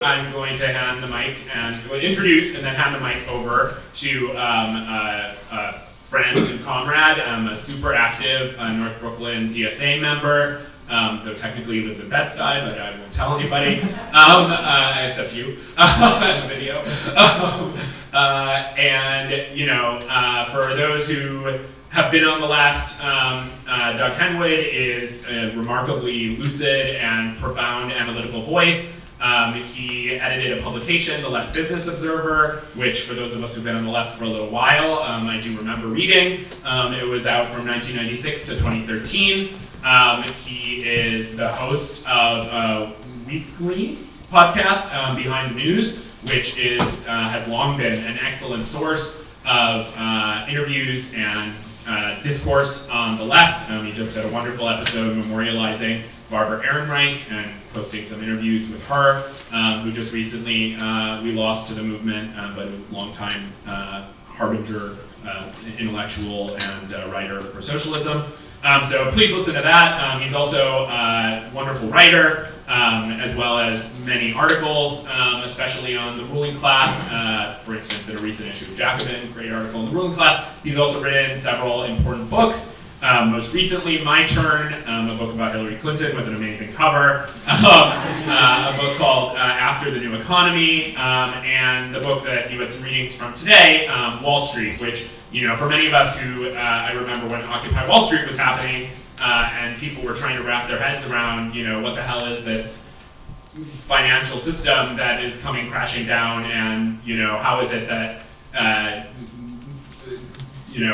I'm going to hand the mic and introduce and then hand the mic over to a friend and comrade, a super active North Brooklyn DSA member, though technically he lives in Bed-Stuy, but I won't tell anybody, except you, in the video. For those who have been on the left, Doug Henwood is a remarkably lucid and profound analytical voice. He edited a publication, The Left Business Observer, which for those of us who've been on the left for a little while, I do remember reading. It was out from 1996 to 2013. He is the host of a weekly podcast, Behind the News, which has long been an excellent source of interviews and discourse on the left. He just had a wonderful episode memorializing Barbara Ehrenreich and posting some interviews with her, who just recently we lost to the movement, but a longtime harbinger, intellectual, and writer for socialism. So please listen to that. He's also a wonderful writer, as well as many articles, especially on the ruling class. For instance, in a recent issue of Jacobin, great article on the ruling class. He's also written several important books. Most recently, My Turn, a book about Hillary Clinton with an amazing cover, a book called After the New Economy, and the book that you had some readings from today, Wall Street, which, for many of us who, I remember when Occupy Wall Street was happening, and people were trying to wrap their heads around, what the hell is this financial system that is coming crashing down, and, how is it that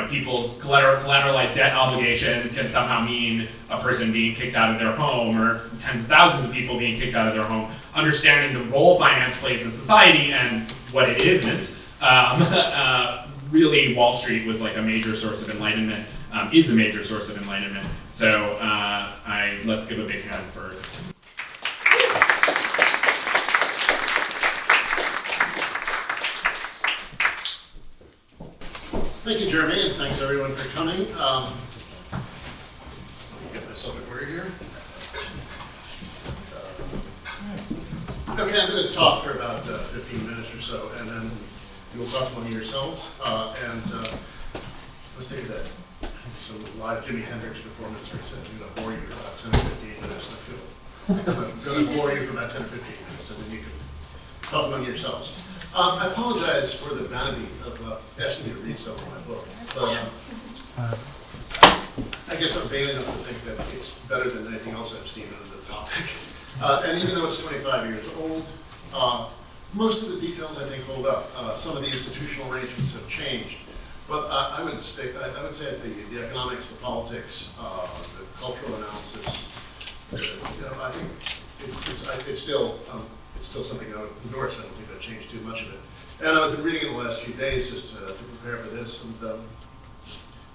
people's collateralized debt obligations can somehow mean a person being kicked out of their home or tens of thousands of people being kicked out of their home. Understanding the role finance plays in society and what it isn't. Really, Wall Street was like a major source of enlightenment, is a major source of enlightenment. So let's give a big hand for Thank you, Jeremy, and thanks everyone for coming. Let me get myself in order here. Okay, I'm going to talk for about 15 minutes or so, and then you'll talk among yourselves. Let's take that. Some live Jimi Hendrix performance where he said, I'm going to bore you for about 10 or 15 minutes. I'm going to bore you for about 10 or 15 minutes, and then you can talk among yourselves. I apologize for the vanity of asking you to read some of my book, but I guess I'm vain enough to think that it's better than anything else I've seen on the topic. And even though it's 25 years old, most of the details I think hold up. Some of the institutional arrangements have changed, but I would say that the economics, the politics, the cultural analysis, I think it's still something I would endorse. I don't think I've changed too much of it. And I've been reading it the last few days just to prepare for this. And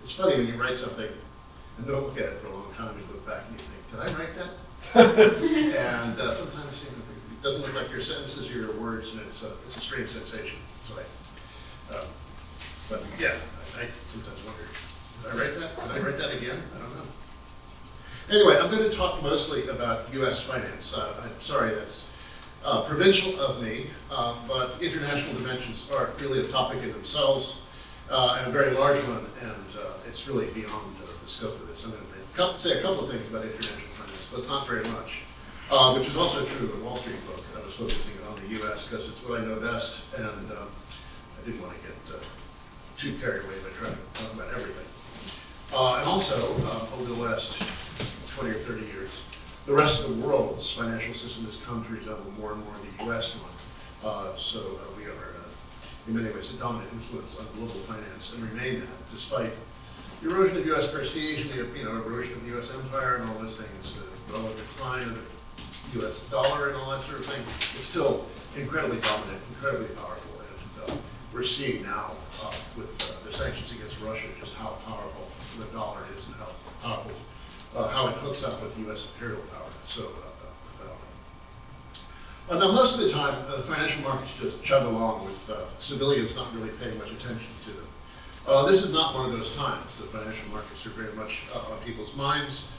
it's funny when you write something and don't look at it for a long time, you look back and you think, did I write that? And sometimes it doesn't look like your sentences or your words, and it's a strange sensation. So but yeah, I sometimes wonder, did I write that? Did I write that again? I don't know. Anyway, I'm going to talk mostly about U.S. finance. I'm sorry, that's provincial of me, but international dimensions are really a topic in themselves, and a very large one, and it's really beyond the scope of this. I'm going to say a couple of things about international finance, but not very much, which is also true of the Wall Street book. I was focusing on the U.S. because it's what I know best, and I didn't want to get too carried away by trying to talk about everything. And also, over the last 20 or 30 years, the rest of the world's financial system has come to resemble more and more the U.S. one. So we are, in many ways, a dominant influence on global finance and remain that, despite the erosion of U.S. prestige and the erosion of the U.S. empire and all those things, the relative decline of the U.S. dollar and all that sort of thing. It's still incredibly dominant, incredibly powerful, and we're seeing now with the sanctions against Russia just how powerful the dollar is and how powerful how it hooks up with U.S. imperial power. So now most of the time, the financial markets just chug along with civilians not really paying much attention to them. This is not one of those times. The financial markets are very much on people's minds.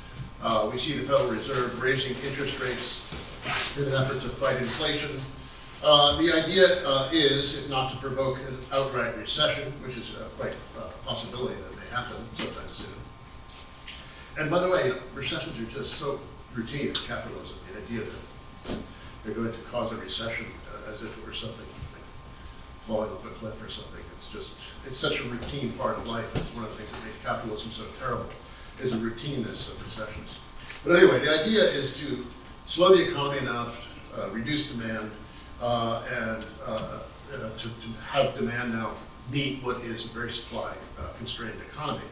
We see the Federal Reserve raising interest rates in an effort to fight inflation. The idea is, if not to provoke an outright recession, which is quite a possibility that may happen sometime soon. And by the way, recessions are just so routine in capitalism. The idea that they're going to cause a recession as if it were something like falling off a cliff or something. It's such a routine part of life. It's one of the things that makes capitalism so terrible, is the routineness of recessions. But anyway, the idea is to slow the economy enough, reduce demand, and to have demand now meet what is a very supply constrained economy.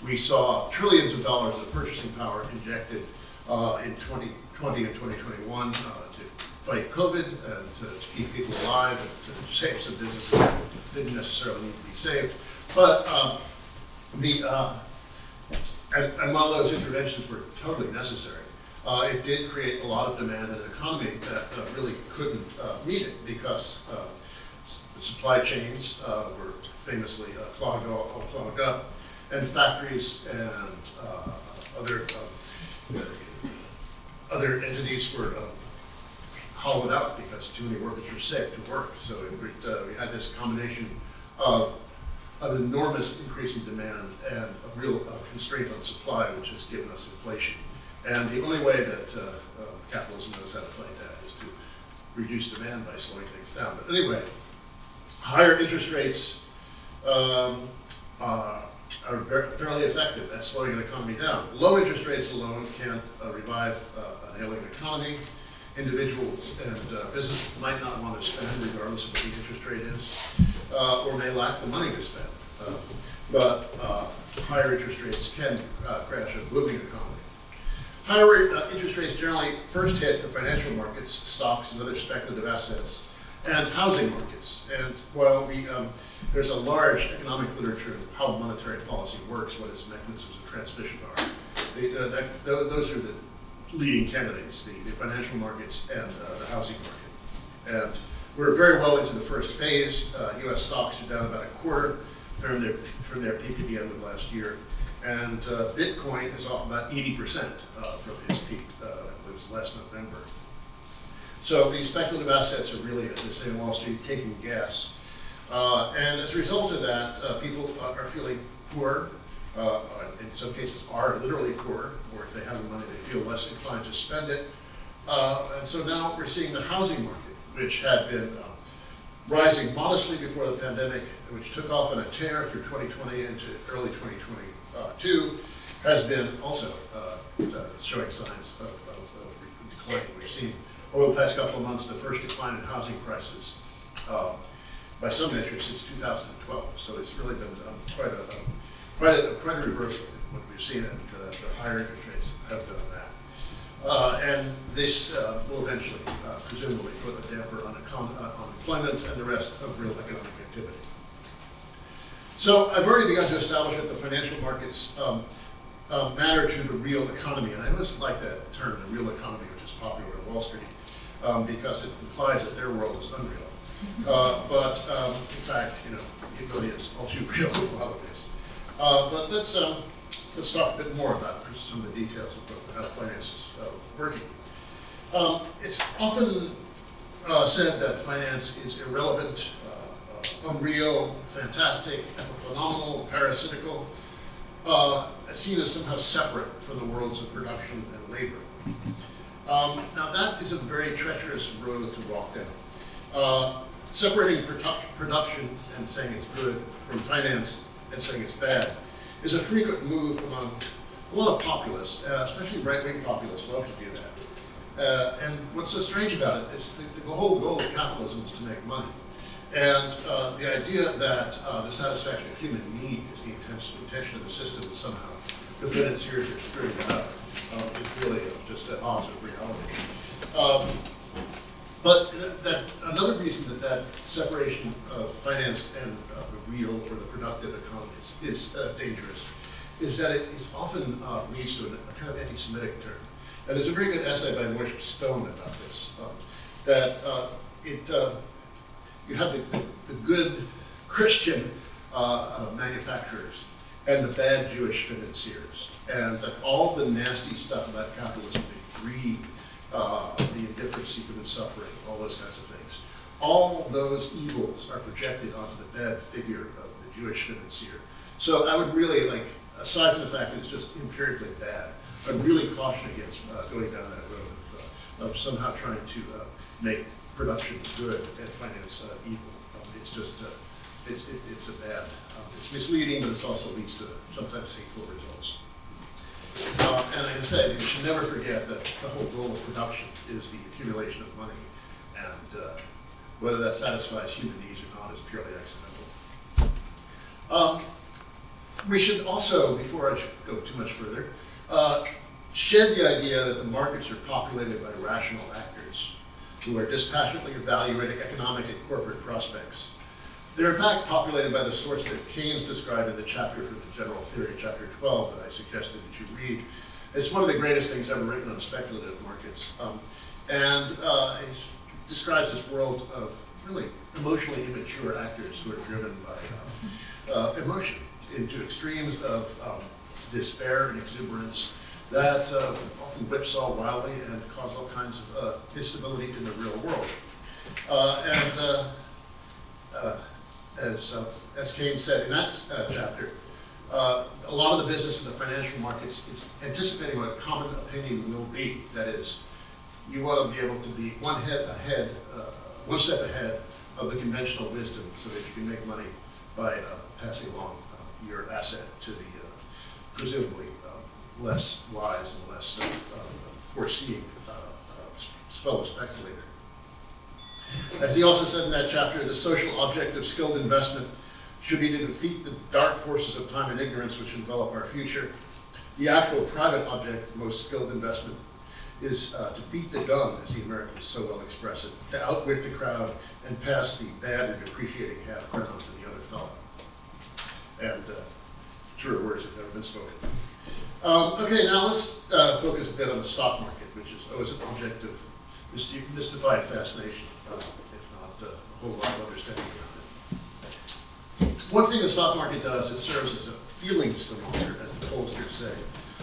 We saw trillions of dollars of purchasing power injected in 2020 and 2021 to fight COVID and to keep people alive and to save some businesses that didn't necessarily need to be saved. But and while those interventions were totally necessary, it did create a lot of demand in an economy that really couldn't meet it because the supply chains were famously clogged up, and factories and other entities were hollowed out because too many workers were sick to work. So we had this combination of an enormous increase in demand and a real constraint on supply, which has given us inflation. And the only way that capitalism knows how to fight that is to reduce demand by slowing things down. But anyway, higher interest rates are fairly effective at slowing an economy down. Low interest rates alone can't revive an ailing economy. Individuals and businesses might not want to spend regardless of what the interest rate is, or may lack the money to spend. But higher interest rates can crash a booming economy. Higher interest rates generally first hit the financial markets, stocks and other speculative assets, and housing markets. And while there's a large economic literature on how monetary policy works, what its mechanisms of transmission are, those are the leading candidates, the financial markets and the housing market. And we're very well into the first phase. US stocks are down about a quarter from their peak at the end of last year. And Bitcoin is off about 80% from its peak. It was last November. So these speculative assets are really, as they say in Wall Street, taking gas. And as a result of that, people are feeling poor. In some cases are literally poor, or if they have the money, they feel less inclined to spend it. And so now we're seeing the housing market, which had been rising modestly before the pandemic, which took off in a tear through 2020 into early 2022, has been also showing signs of decline. We've seen over the past couple of months the first decline in housing prices by some measures since 2012. So it's really been quite a reversal in what we've seen, and the higher interest rates have done that. And this will eventually, presumably, put a damper on employment and the rest of real economic activity. So I've already begun to establish that the financial markets matter to the real economy, and I always like that term, the real economy, which is popular on Wall Street, because it implies that their world is unreal. But in fact, it really is all too real in a lot of ways. But let's talk a bit more about some of the details of how finance is working. It's often said that finance is irrelevant, unreal, fantastic, epiphenomenal, parasitical, seen as somehow separate from the worlds of production and labor. Now that is a very treacherous road to walk down. Separating production and saying it's good from finance and saying it's bad is a frequent move among a lot of populists, especially right-wing populists love to do that. And what's so strange about it is the whole goal of capitalism is to make money. And the idea that the satisfaction of human need is the intention of the system is somehow the financiers are screwing it up is really just at odds with reality. But another reason that separation of finance and the real or the productive economies is dangerous is that it is often leads to a kind of anti-Semitic turn. And there's a very good essay by Moishe Stone about this, that you have the good Christian manufacturers and the bad Jewish financiers, and that all the nasty stuff about capitalism, the greed, the indifference to human suffering, all those kinds of things, all those evils are projected onto the bad figure of the Jewish financier. So I would really, like, aside from the fact that it's just empirically bad, I'd really caution against going down that road of somehow trying to make production good and finance evil. It's just, it's a bad, it's misleading, but it also leads to sometimes hateful results. And like I said, you should never forget that the whole goal of production is the accumulation of money, and whether that satisfies human needs or not is purely accidental. We should also, before I go too much further, shed the idea that the markets are populated by rational actors who are dispassionately evaluating economic and corporate prospects. They're in fact populated by the sorts that Keynes described in the chapter from the General Theory, chapter 12, that I suggested that you read. It's one of the greatest things ever written on speculative markets. It describes this world of really emotionally immature actors who are driven by emotion into extremes of despair and exuberance that often whipsaw wildly and cause all kinds of instability in the real world. As Keynes said in that chapter, a lot of the business in the financial markets is anticipating what a common opinion will be. That is, you want to be able to be one step ahead of the conventional wisdom so that you can make money by passing along your asset to the presumably less wise and less foreseeing fellow speculator. As he also said in that chapter, the social object of skilled investment should be to defeat the dark forces of time and ignorance which envelop our future. The actual private object of most skilled investment is to beat the gun, as the Americans so well express it, to outwit the crowd and pass the bad and depreciating half crown to the other fellow. And truer words have never been spoken. Okay, now let's focus a bit on the stock market, which is always an object of mystified fascination, if not a whole lot of understanding around it. One thing the stock market does, it serves as a feelings thermometer, as the pollsters say,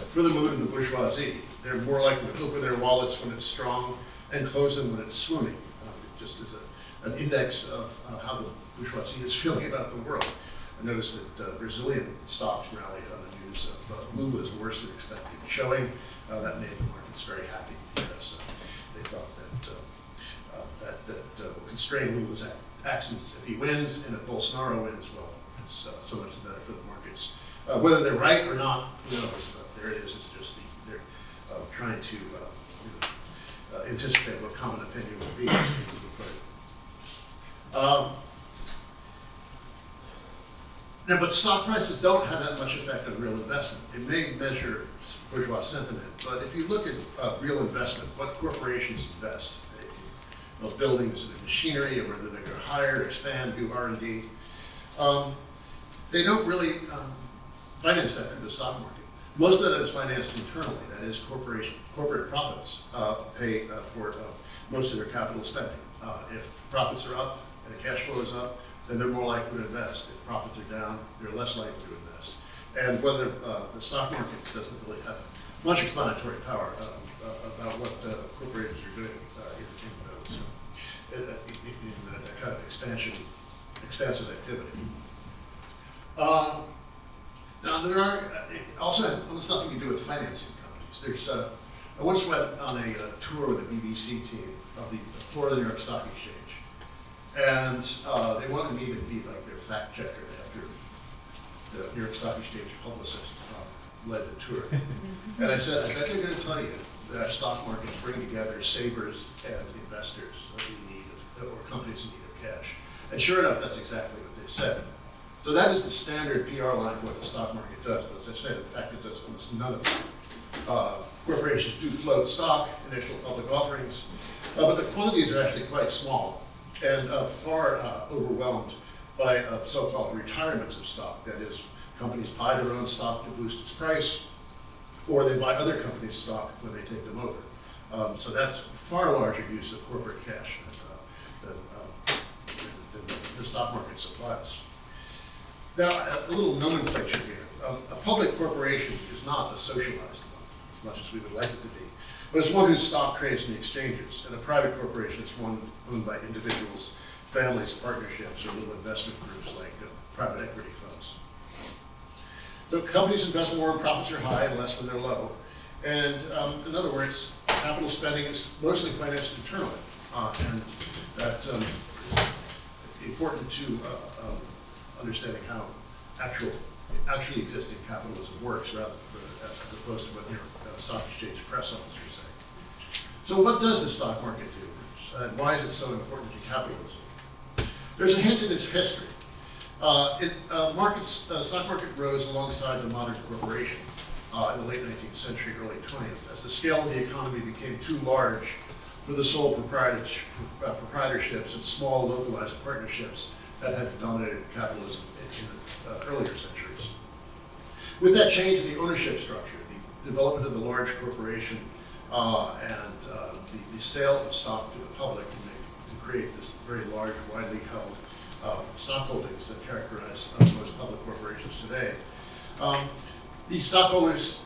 for the mood of the bourgeoisie. They're more likely to open their wallets when it's strong and close them when it's swooning. It just is an index of how the bourgeoisie is feeling about the world. I noticed that Brazilian stocks rallied on the news of Lula's worse than expected showing. That made the markets very happy because they thought that will constrain Lula's actions if he wins, and if Bolsonaro wins, well, it's so much the better for the markets. Whether they're right or not, who knows? There it is. It's just they're trying to anticipate what common opinion will be, as people would put it. Now, but stock prices don't have that much effect on real investment. It may measure bourgeois sentiment, but if you look at real investment, what corporations invest in buildings and machinery, or whether they're going to hire, expand, do R&D, they don't really finance that through the stock market. Most of that is financed internally. That is, corporate profits pay for most of their capital spending. If profits are up and the cash flow is up, then they're more likely to invest. If profits are down, they're less likely to invest. And whether the stock market doesn't really have much explanatory power about what corporations are doing in that kind of expansive activity. Now there are also almost nothing to do with financing companies. There's I once went on a tour with the BBC team of the floor of the New York Stock Exchange. And they wanted me to be like their fact checker after the New York Stock Exchange publicist led the tour. And I said, I bet they're going to tell you that stock markets bring together savers and investors in need of, or companies in need of cash. And sure enough, that's exactly what they said. So that is the standard PR line for what the stock market does. But as I said, in fact, it does almost none of it. Corporations do float stock, initial public offerings, but the quantities are actually quite small and far overwhelmed by so-called retirements of stock. That is, companies buy their own stock to boost its price, or they buy other companies' stock when they take them over. So that's far larger use of corporate cash than the stock market supplies. Now, a little nomenclature here. A public corporation is not a socialized one, as much as we would like it to be, but it's one whose stock trades in the exchanges, and a private corporation is one owned by individuals families, partnerships, or little investment groups like private equity funds. So companies invest more when profits are high and less when they're low. And in other words, capital spending is mostly financed internally. And that is important to understanding how actually existing capitalism works, rather as opposed to what stock exchange press officers say. So what does the stock market do? And why is it so important to capitalism? There's a hint in its history. Stock market rose alongside the modern corporation in the late 19th century, early 20th, as the scale of the economy became too large for the sole proprietorships and small localized partnerships that had dominated capitalism in earlier centuries. With that change in the ownership structure, the development of the large corporation and the sale of stock to the public to create this very large, widely held stock holdings that characterize most public corporations today, these stockholders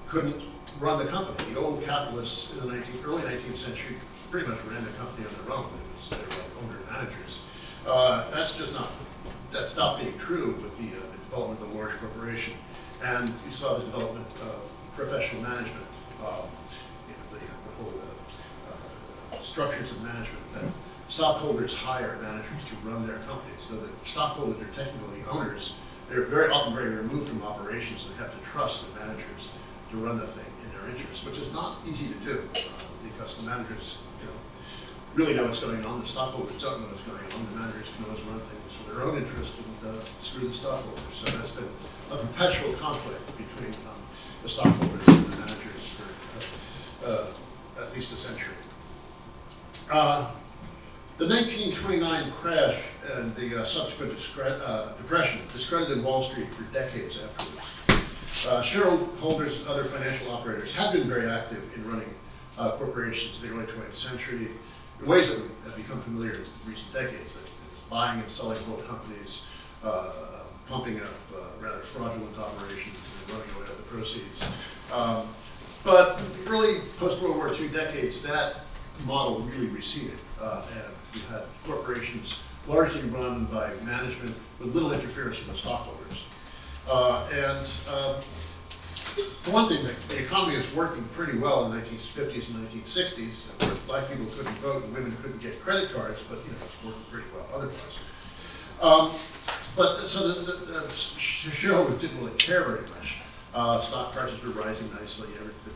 couldn't run the company. The old capitalists in the early 19th century pretty much ran the company on their own. They were like owner-managers. That stopped being true with the development of the large corporation. And you saw the development of professional management, the whole structures of management that stockholders hire managers to run their companies. So the stockholders are technically owners. They're very often very removed from operations and have to trust the managers to run the thing in their interest, which is not easy to do because the managers really know what's going on. The stockholders don't know what's going on. The managers can always run things for their own interest and screw the stockholders. So that's been a perpetual conflict between the stockholders and the managers for at least a century. The 1929 crash and the subsequent depression discredited Wall Street for decades afterwards. Shareholders and other financial operators had been very active in running corporations in the early 20th century in ways that have become familiar in recent decades, that buying and selling whole companies, pumping up rather fraudulent operations and running away with the proceeds. But in the early post-World War II decades, that model really receded, and you had corporations largely run by management with little interference from the stockholders. For one thing, the economy was working pretty well in the 1950s and 1960s. Of course, black people couldn't vote and women couldn't get credit cards, but it was working pretty well otherwise. So the shareholders didn't really care very much. Stock prices were rising nicely, the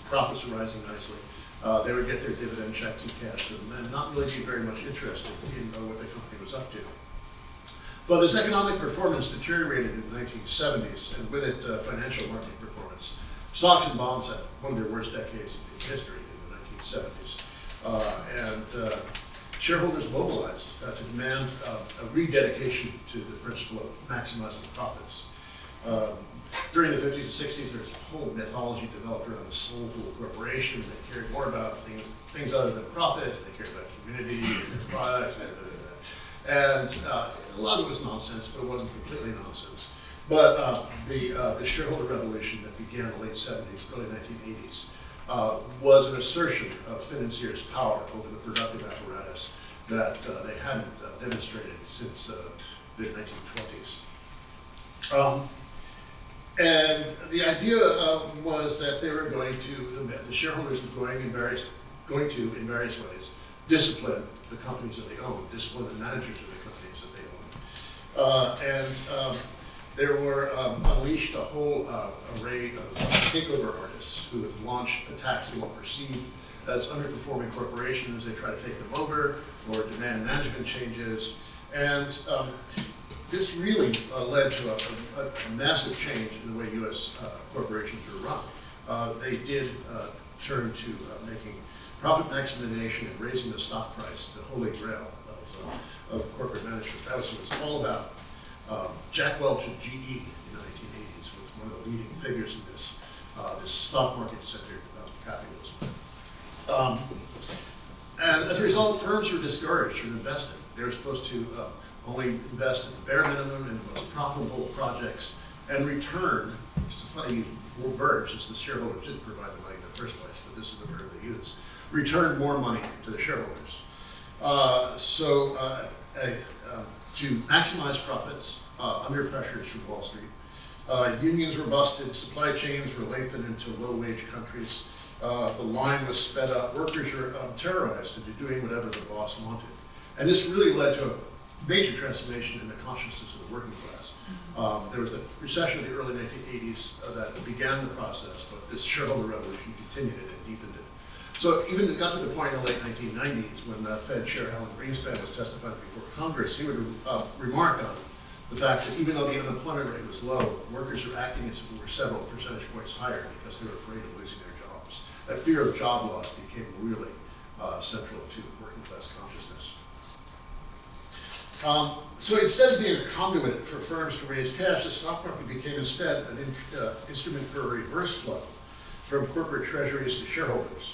profits were rising nicely. They would get their dividend checks and cash to them and not really be very much interested in what the company was up to. But as economic performance deteriorated in the 1970s, and with it financial market performance, stocks and bonds had one of their worst decades in history in the 1970s. And shareholders mobilized to demand a rededication to the principle of maximizing profits. During the 50s and 60s, there was a whole mythology developed around the soul pool corporation that cared more about things other than profits. They cared about community and their products. And a lot of it was nonsense, but it wasn't completely nonsense. But the shareholder revolution that began in the late 70s, early 1980s, was an assertion of financiers' power over the productive apparatus that they hadn't demonstrated since the 1920s. And the idea was that they were going to, the shareholders were going to, in various ways, discipline the companies that they own, discipline the managers of the companies that they own. There were unleashed a whole array of takeover artists who had launched attacks on what were perceived as underperforming corporations. They tried to take them over or demand management changes. And this really led to a massive change in the way U.S. corporations were run. They did turn to making profit maximization and raising the stock price, the holy grail of corporate management. That was what it was all about. Jack Welch of GE in the 1980s was one of the leading figures in this stock market-centered capitalism. And as a result, firms were discouraged from investing. They were supposed to only invest at the bare minimum in the most profitable projects and return, which is a funny verb since the shareholders didn't provide the money in the first place, but this is the verb they use, return more money to the shareholders. To maximize profits under pressures from Wall Street, unions were busted, supply chains were lengthened into low-wage countries, the line was sped up, workers were terrorized into doing whatever the boss wanted. And this really led to a major transformation in the consciousness of the working class. There was the recession of the early 1980s that began the process, but this shareholder revolution continued it and deepened it. So even it got to the point in the late 1990s when Fed Chair Alan Greenspan was testifying before Congress, he would remark on the fact that even though the unemployment rate was low, workers were acting as if it were several percentage points higher because they were afraid of losing their jobs. That fear of job loss became really central to working class consciousness. So instead of being a conduit for firms to raise cash, the stock market became instead an instrument for a reverse flow from corporate treasuries to shareholders.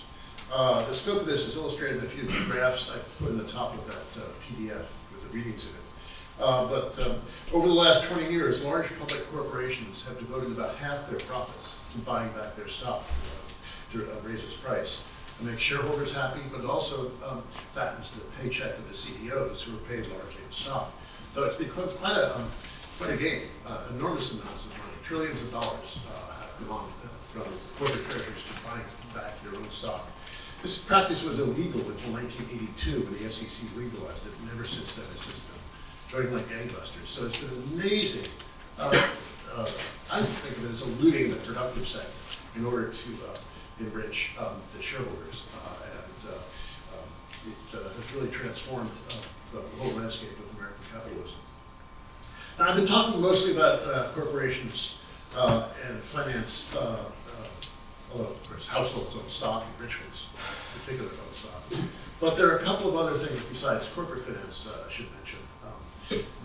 The scope of this is illustrated in a few graphs I put in the top of that PDF with the readings in it. But over the last 20 years, large public corporations have devoted about half their profits to buying back their stock to raise its price and make shareholders happy, but it also fattens the paycheck of the CEOs who are paid largely in stock. So it's become quite a game. Enormous amounts of money, trillions of dollars have gone from corporate treasuries to buying back their own stock. This practice was illegal until 1982 when the SEC legalized it, and ever since then it's just been going like gangbusters. So it's been amazing. I think of it as eluding the productive sector in order to enrich the shareholders, and it has really transformed the whole landscape of American capitalism. Now, I've been talking mostly about corporations and finance, although of course households own stock and rich ones in particular own stock. But there are a couple of other things besides corporate finance I should mention,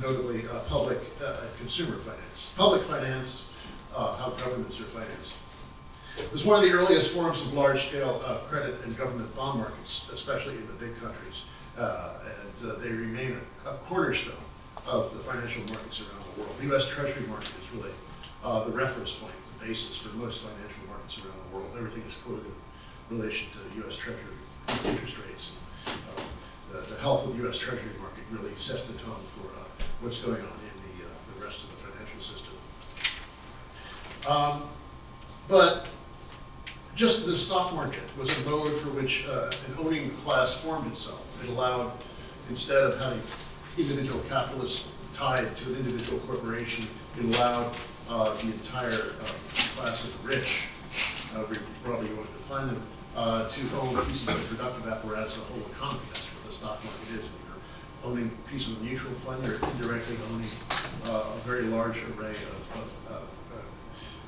notably public and consumer finance. Public finance, how governments are financed. It was one of the earliest forms of large-scale credit and government bond markets, especially in the big countries, and they remain a cornerstone of the financial markets around the world. The U.S. Treasury market is really the reference point, the basis for most financial markets around the world. Everything is quoted in relation to U.S. Treasury interest rates. The health of the U.S. Treasury market really sets the tone for what's going on in the rest of the financial system. But just as the stock market was a mode for which an owning class formed itself, it allowed, instead of having individual capitalists tied to an individual corporation, it allowed the entire class of the rich, probably you want to define them, to own pieces of productive apparatus of the whole economy. That's what the stock market is. When you're owning a piece of a mutual fund, you're indirectly owning a very large array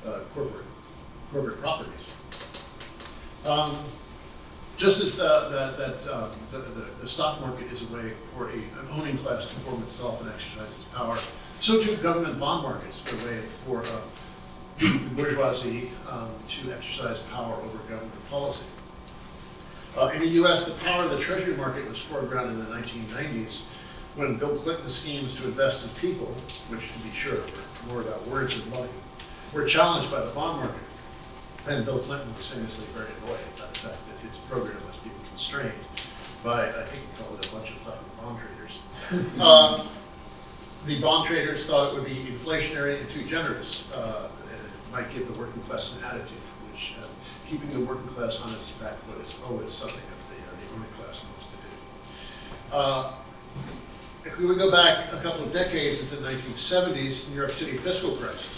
of corporate properties. Just as the stock market is a way for an owning class to form itself and exercise its power, so too government bond markets are a way for the bourgeoisie to exercise power over government policy. In the U.S., the power of the Treasury market was foregrounded in the 1990s when Bill Clinton's schemes to invest in people, which to be sure were more about words than money, were challenged by the bond market. And Bill Clinton was famously very annoyed by the fact that his program was being constrained by, I think you call it a bunch of fucking bond traders. The bond traders thought it would be inflationary and too generous, and it might give the working class an attitude, which keeping the working class on its back foot is always something that the owning class wants to do. If we would go back a couple of decades into the 1970s, the New York City fiscal crisis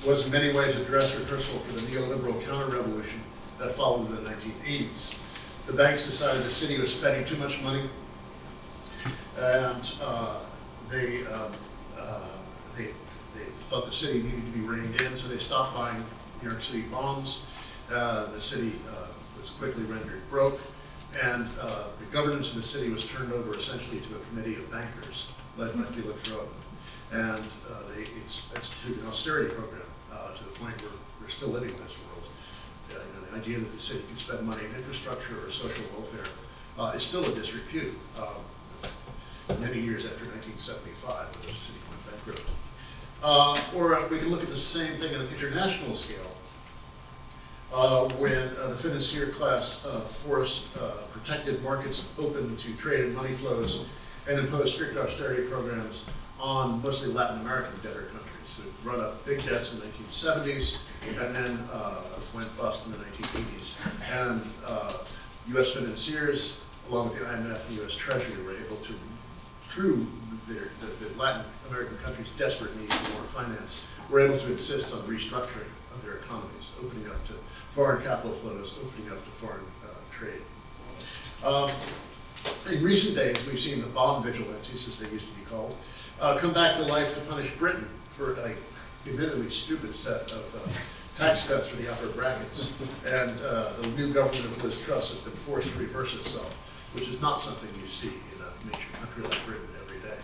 was in many ways a dress rehearsal for the neoliberal counter-revolution that followed in the 1980s. The banks decided the city was spending too much money, and they thought the city needed to be reined in, so they stopped buying New York City bonds. The city was quickly rendered broke, and the governance of the city was turned over essentially to a committee of bankers led by Felix Roden. And they instituted an austerity program to the point where we're still living in this world. The idea that the city can spend money on infrastructure or social welfare is still a disrepute. Many years after 1975, when the city went bankrupt. Or we can look at the same thing on an international scale. when the financier class forced protected markets open to trade and money flows and imposed strict austerity programs on mostly Latin American debtor countries who run up big debts in the 1970s and then went bust in the 1980s. And U.S. financiers, along with the IMF and U.S. Treasury, were able to, through the Latin American countries' desperate need for more finance, were able to insist on restructuring of their economies, opening up to foreign capital flows, opening up to foreign trade. In recent days, we've seen the bond vigilantes, as they used to be called, come back to life to punish Britain for an admittedly stupid set of tax cuts for the upper brackets. And the new government of Liz Truss has been forced to reverse itself, which is not something you see in a major country like Britain every day.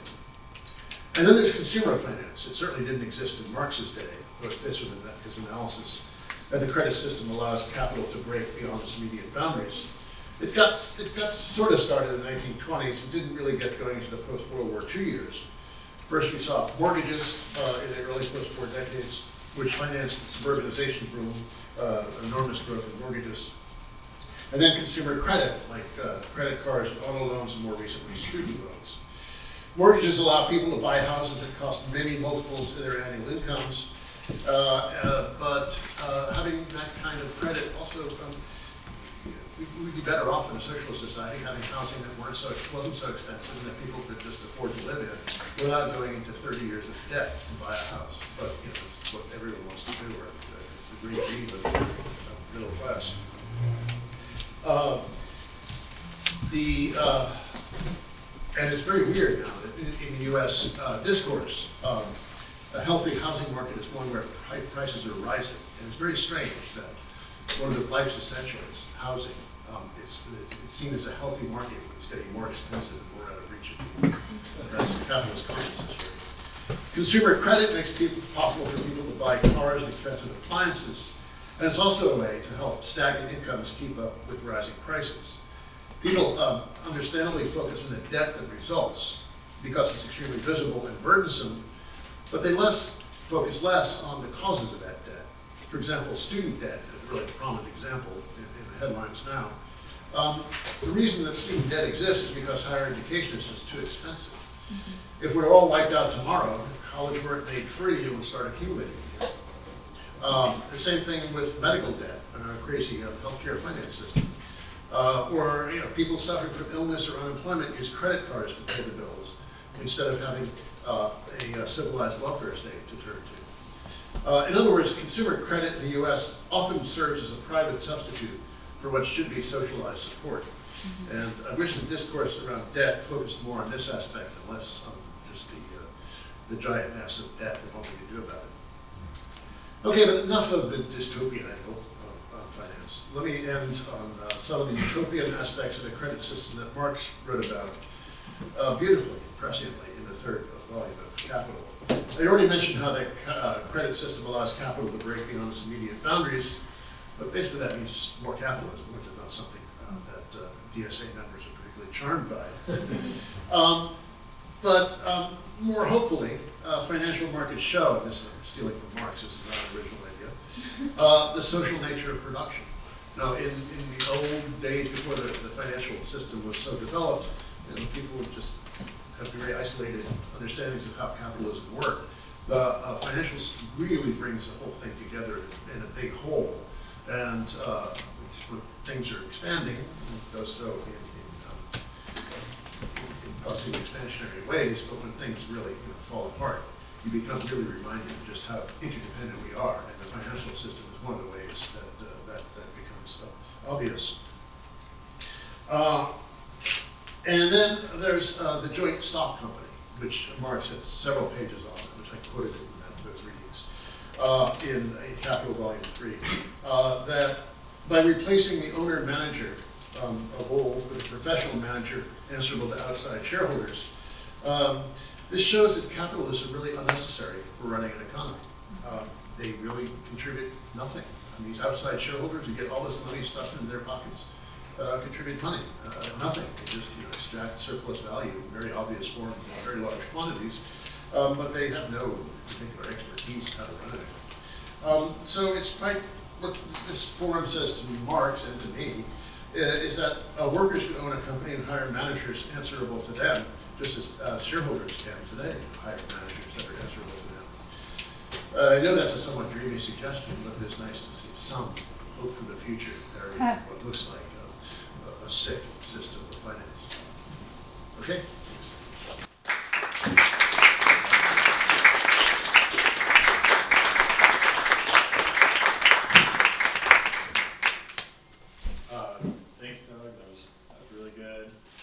And then there's consumer finance. It certainly didn't exist in Marx's day, but it fits within his analysis. And the credit system allows capital to break beyond its immediate boundaries. It got sort of started in the 1920s and didn't really get going into the post-World War II years. First, we saw mortgages in the early post-war decades, which financed the suburbanization boom, enormous growth in mortgages. And then consumer credit, like credit cards, auto loans, and more recently, student loans. Mortgages allow people to buy houses that cost many multiples of their annual incomes. But having that kind of credit also, we'd be better off in a socialist society having housing that wasn't so expensive and that people could just afford to live in without going into 30 years of debt to buy a house. But it's what everyone wants to do, or it's the great dream of the middle class. And it's very weird now that in the U.S. Discourse, a healthy housing market is one where prices are rising. And it's very strange that one of life's essentials, housing, it's seen as a healthy market when it's getting more expensive and more out of reach of people. That's the capitalist communist history. Consumer credit makes it possible for people to buy cars and expensive appliances. And it's also a way to help stagnant incomes keep up with rising prices. People understandably focus on the debt that results because it's extremely visible and burdensome, but they focus less on the causes of that debt. For example, student debt is a really prominent example in the headlines now. The reason that student debt exists is because higher education is just too expensive. Mm-hmm. If we're all wiped out tomorrow, if college weren't made free, it would start accumulating again. The same thing with medical debt and our crazy healthcare finance system. Or people suffering from illness or unemployment use credit cards to pay the bills instead of having a civilized welfare state to turn to. In other words, consumer credit in the U.S. often serves as a private substitute for what should be socialized support. Mm-hmm. And I wish the discourse around debt focused more on this aspect and less on just the giant mass of debt and what we can do about it. Okay, but enough of the dystopian angle of finance. Let me end on some of the utopian aspects of the credit system that Marx wrote about beautifully, presciently, in the third volume of Capital. I already mentioned how the credit system allows capital to break beyond its immediate boundaries, but basically that means just more capitalism, which is not something that DSA members are particularly charmed by. But more hopefully, financial markets show, and this I'm stealing from Marx, this is not an original idea, the social nature of production. Now, in the old days before the financial system was so developed, people would just have very isolated understandings of how capitalism worked. The financial system really brings the whole thing together in a big whole. And when things are expanding, it does so in positive expansionary ways, but when things really fall apart, you become really reminded of just how interdependent we are, and the financial system is one of the ways that becomes obvious. And then there's the joint stock company, which Marx has several pages on, which I quoted in those readings, in Capital Volume 3, that by replacing the owner-manager of old with a professional manager answerable to outside shareholders, this shows that capitalists are really unnecessary for running an economy. They really contribute nothing. And these outside shareholders who get all this money stuffed into their pockets contribute money, nothing. They just extract surplus value in very obvious forms in very large quantities, but they have no particular expertise how to run it. So it's quite what this forum says to Marx and to me is that workers can own a company and hire managers answerable to them, just as shareholders can today hire managers that are answerable to them. I know that's a somewhat dreamy suggestion, but it is nice to see some hope for the future area, what looks like a sick system of finance. Okay?